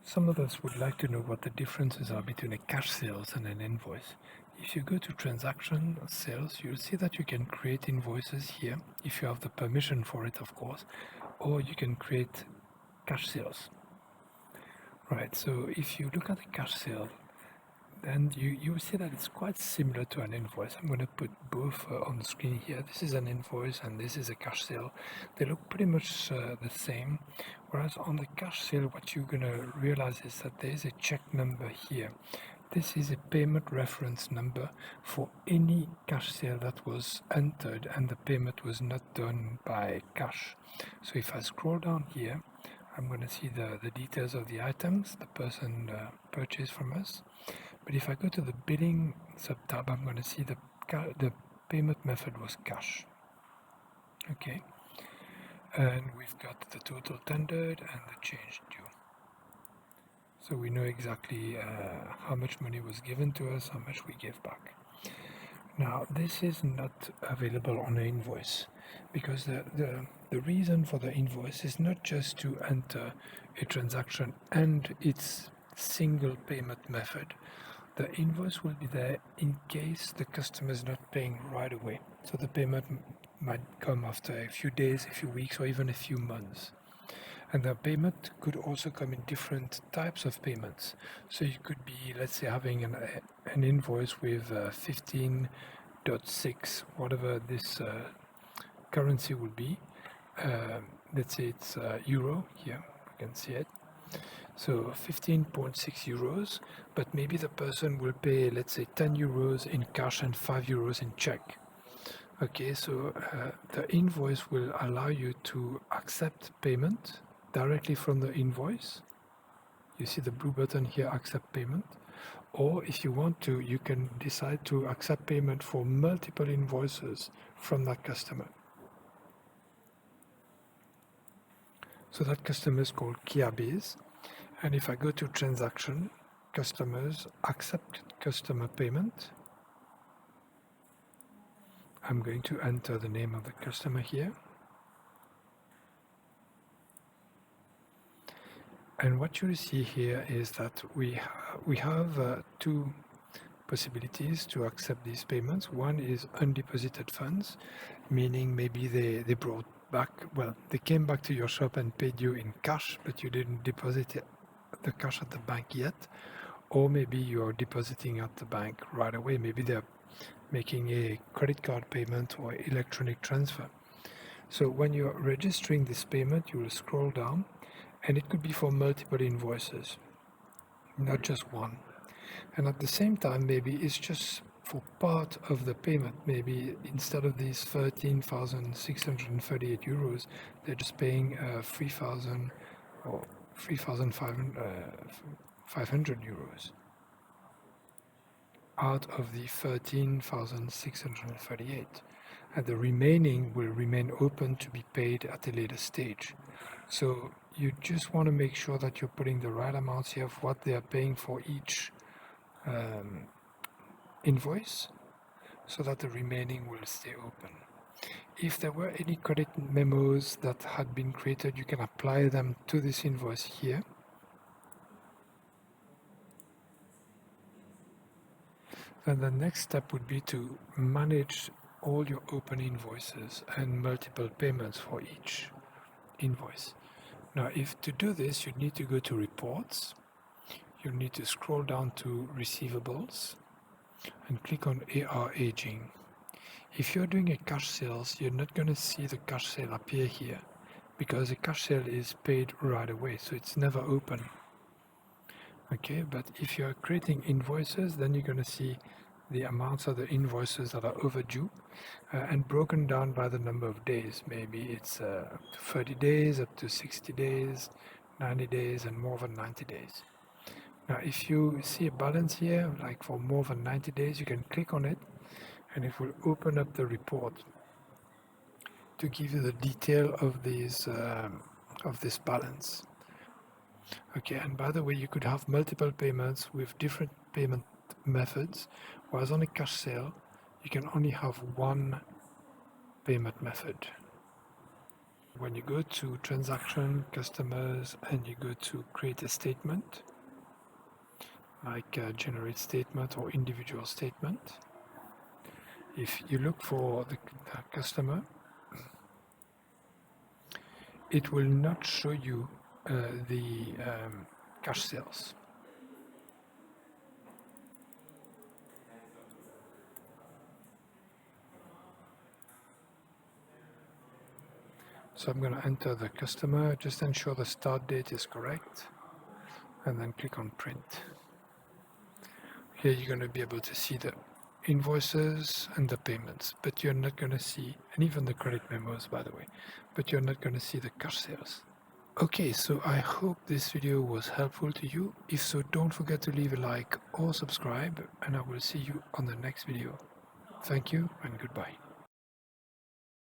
Some of us would like to know what the differences are between a cash sales and an invoice. If you go to transaction sales, you'll see that you can create invoices here, if you have the permission for it, of course, or you can create cash sales. Right, so if you look at a cash sale, then you will see that it's quite similar to an invoice. I'm going to put both on the screen here. This is an invoice and this is a cash sale. They look pretty much the same, whereas on the cash sale what you're going to realize is that there is a check number here. This is a payment reference number for any cash sale that was entered and the payment was not done by cash. So if I scroll down here, I'm going to see the details of the items the person purchased from us. But if I go to the billing sub-tab, I'm going to see the payment method was cash. Okay, and we've got the total tendered and the change due. So we know exactly how much money was given to us, how much we gave back. Now, this is not available on an invoice because the reason for the invoice is not just to enter a transaction and its single payment method. The invoice will be there in case the customer is not paying right away. So the payment might come after a few days, a few weeks, or even a few months. And the payment could also come in different types of payments. So you could be, let's say, having an invoice with 15.6, whatever this currency will be. Let's say it's euro here, you can see it. So 15.6 euros, but maybe the person will pay, let's say, 10 euros in cash and 5 euros in check. Okay, so the invoice will allow you to accept payment directly from the invoice. You see the blue button here, accept payment. Or if you want to, you can decide to accept payment for multiple invoices from that customer. So that customer is called Kiabase. And if I go to transaction, customers, accept customer payment, I'm going to enter the name of the customer here. And what you'll see here is that we have two possibilities to accept these payments. One is undeposited funds, meaning maybe they brought back, well, they came back to your shop and paid you in cash, but you didn't deposit the cash at the bank yet. Or maybe you're depositing at the bank right away. Maybe they're making a credit card payment or electronic transfer. So when you're registering this payment, you will scroll down, and it could be for multiple invoices, not just one. And at the same time, maybe it's just for part of the payment. Maybe instead of these 13,638 euros, they're just paying 3,000 or 3,500 euros out of the 13,638. And the remaining will remain open to be paid at a later stage. So you just want to make sure that you're putting the right amounts here of what they are paying for each invoice, so that the remaining will stay open. If there were any credit memos that had been created, you can apply them to this invoice here. Then the next step would be to manage all your open invoices and multiple payments for each invoice. Now, if to do this, you need to go to reports. You need to scroll down to receivables and click on AR aging. If you're doing a cash sales, you're not going to see the cash sale appear here because the cash sale is paid right away, so it's never open. Okay, but if you're creating invoices, then you're going to see the amounts of the invoices that are overdue and broken down by the number of days. Maybe it's 30 days, up to 60 days, 90 days, and more than 90 days. Now, if you see a balance here, like for more than 90 days, you can click on it, and it will open up the report to give you the detail of these of this balance. Okay, and by the way, you could have multiple payments with different payment methods, whereas on a cash sale, you can only have one payment method. When you go to transaction, customers, and you go to create a statement, like generate statement or individual statement, if you look for the customer, it will not show you the cash sales. So I'm going to enter the customer, just ensure the start date is correct, and then click on print. Here you're going to be able to see the invoices and the payments, but you're not going to see, and even the credit memos, by the way, but you're not going to see the cash sales. Okay, so I hope this video was helpful to you. If so, don't forget to leave a like or subscribe, and I will see you on the next video. Thank you and goodbye.